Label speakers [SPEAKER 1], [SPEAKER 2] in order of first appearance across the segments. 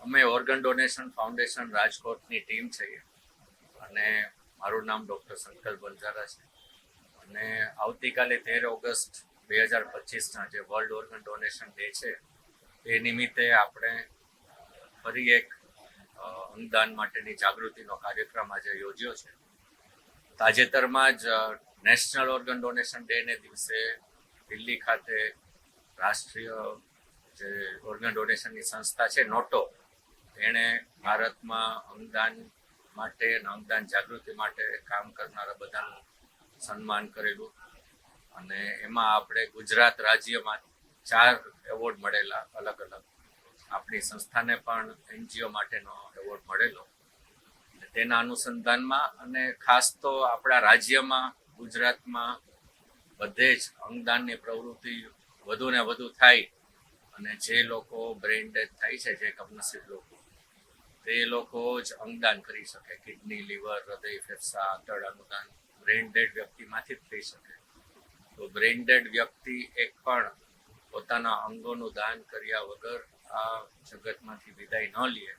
[SPEAKER 1] અમે organ donation foundation રાજકોટની team છીએ અને મારું નામ ડૉક્ટર સંકલ્પ બંજારા છે અને આવતીકાલે 13 ઓગસ્ટ 2025ના જે વર્લ્ડ ઓર્ગન ડોનેશન ડે છે એ નિમિત્તે આપણે ફરી એક અંગદાન માટેની જાગૃતિનો કાર્યક્રમ આજે યોજ્યો છે. તાજેતરમાં જ નેશનલ ઓર્ગન ડોનેશન ડેને દિવસે દિલ્હી ખાતે રાષ્ટ્રીય જે ઓર્ગન ડોનેશનની સંસ્થા છે નોટો, એણે ભારતમાં અંગદાન માટે અને અંગદાન જાગૃતિ માટે કામ કરનારા બધાનું સન્માન કરેલું અને એમાં આપણે ગુજરાત રાજ્યમાં 4 એવોર્ડ મળેલા અલગ અલગ. આપણી સંસ્થાને પણ NGO માટેનો એવોર્ડ મળેલો. તેના અનુસંધાનમાં અને ખાસ તો આપણા રાજ્યમાં ગુજરાતમાં બધે જ અંગદાનની પ્રવૃત્તિ વધુ ને વધુ થાય અને જે લોકો બ્રેઇન ડેથ થાય છે, જે કમનસીબ લોકો, તે લોકો જ અંગદાન કરી શકે. કિડની, લીવર, હૃદય, ફેફસા, આંતરડાનું દાન બ્રેઇન ડેડ વ્યક્તિમાંથી જ થઈ શકે. તો બ્રેઇન ડેડ વ્યક્તિ એક પણ પોતાના અંગોનું દાન કર્યા વગર આ જગતમાંથી વિદાય ન લે,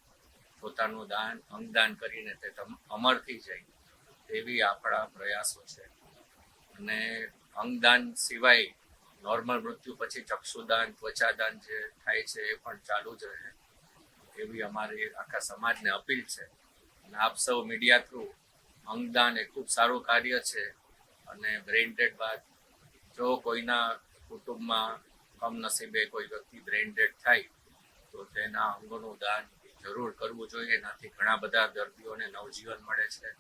[SPEAKER 1] પોતાનું દાન અંગદાન કરીને તે અમર થઈ જાય, એવી આપણા પ્રયાસો છે. અને અંગદાન સિવાય નોર્મલ મૃત્યુ પછી ચક્ષુદાન, ત્વચાદાન જે થાય છે એ પણ ચાલુ જ રહે, એવી અમારી આખા સમાજને અપીલ છે. અને આપ સૌ મીડિયા થ્રુ અંગદાન એ ખૂબ સારું કાર્ય છે અને બ્રેઇન ડેડ બાદ જો કોઈના કુટુંબમાં કમનસીબે કોઈ વ્યક્તિ બ્રેઇન ડેડ થાય તો તેના અંગોનું દાન જરૂર કરવું જોઈએ. એનાથી ઘણા બધા દર્દીઓને નવજીવન મળે છે.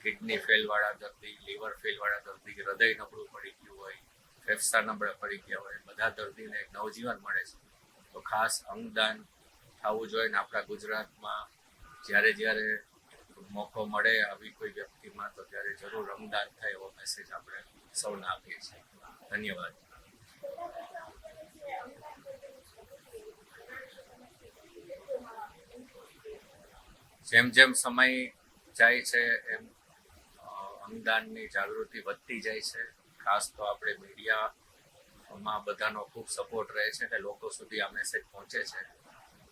[SPEAKER 1] કિડની ફેલવાળા દર્દી, લીવર ફેલવાળા દર્દી, હૃદય નબળું પડી ગયું હોય, ફેફસા નબળા પડી ગયા હોય, બધા દર્દીને નવજીવન મળે છે. તો ખાસ અંગદાન થવું જોઈએ. ને આપણા ગુજરાતમાં જ્યારે મોકો મળે આવી કોઈ વ્યક્તિમાં તો ત્યારે જરૂર અંગદાન થાય એવો મેસેજ આપણે સૌને આપીએ છીએ. ધન્યવાદ. જેમ જેમ સમય જાય છે એમ અંગદાનની જાગૃતિ વધતી જાય છે. ખાસ તો આપણે મીડિયામાં બધાનો ખૂબ સપોર્ટ રહે છે અને લોકો સુધી આ મેસેજ પહોંચે છે.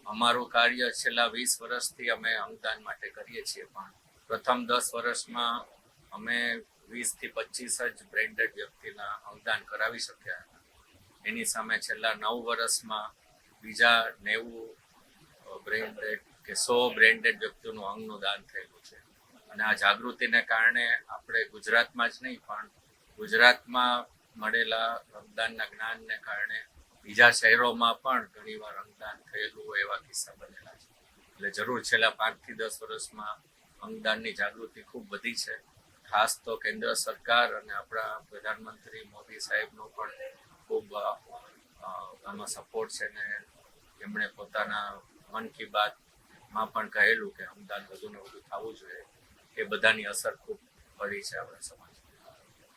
[SPEAKER 1] અમારું કાર્ય છેલ્લા 20 વર્ષથી અમે અંગદાન માટે કરીએ છીએ, પણ પ્રથમ 10 વર્ષમાં અમે 20 થી 25 જ બ્રેઇન ડેડ વ્યક્તિના અંગદાન કરાવી શક્યા હતા. એની સામે છેલ્લા 9 વર્ષમાં બીજા 90 બ્રેઇન ડેડ કે 100 બ્રેઇન ડેડ વ્યક્તિઓનું અંગનું દાન થયેલું છે. અને આ જાગૃતિને કારણે આપણે ગુજરાતમાં જ નહીં પણ ગુજરાતમાં મળેલા અંગદાનના જ્ઞાનને કારણે બીજા શહેરોમાં પણ ઘણીવાર અંગદાન થયેલું હોય એવા કિસ્સા બનેલા છે. એટલે જરૂર છેલ્લા 5 થી 10 વર્ષમાં અંગદાનની જાગૃતિ ખૂબ વધી છે. ખાસ તો કેન્દ્ર સરકાર અને આપણા પ્રધાનમંત્રી મોદી સાહેબનો પણ ખૂબ આમાં સપોર્ટ છે ને એમણે પોતાના મન કી બાતમાં પણ કહેલું કે અંગદાન વધુ ને વધુ થવું જોઈએ. એ બધાની અસર ખૂબ પડી છે આપણા સમાજ.